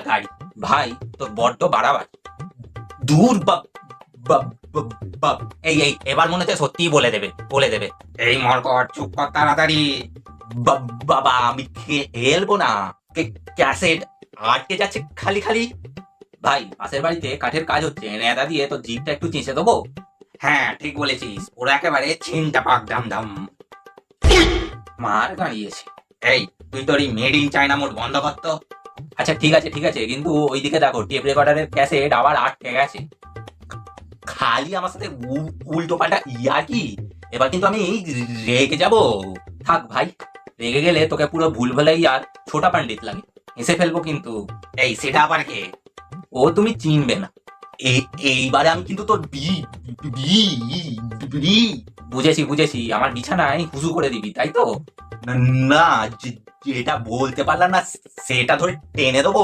গাড়ি। ভাই তোর বড্ড বাড়াবাড়ি। দূর এই এই এবার মনে হচ্ছে সত্যিই বলে দেবে। এই মরকট চুপ কর তাড়াতাড়ি। বাবা আমি খেলবো না। ক্যাসেট আটকে যাচ্ছে খালি খালি। ভাই পাশের বাড়িতে কাঠের কাজ হচ্ছে, নেদা দিয়ে তো জিপটা একটু চেঁচে দেবো। হ্যাঁ ঠিক বলেছিস, ওরা একেবারে ছিনটা পাক দাম দাম। মার দাঁড়িয়েছে। এই তুই তোর এই মেড ইন চায়না মোড বন্ধ কর তো। আচ্ছা ঠিক আছে, কিন্তু ওইদিকে দেখো টেপ রেকর্ডারের ক্যাসেট আবার আটকে গেছে। খালি আমার সাথে উল্টো পাল্টা ইয়া কি, এবার কিন্তু আমি রেগে যাব। থাক ভাই, রেগে গেলে তোকে পুরো ভুল ভুলাই আর ছোটা পান্ডিত লাগে, হেসে ফেলবো কিন্তু। এই সেটা আবার কে? ও তুমি চিনবে না। এইবারে আমি কিন্তু তোর বি বি বি বুঝেছি, আমার বিছানায় হুজু করে দিবি তাই তো? না যেটা বলতে পারলাম না সেটা ধরে টেনে দেবো।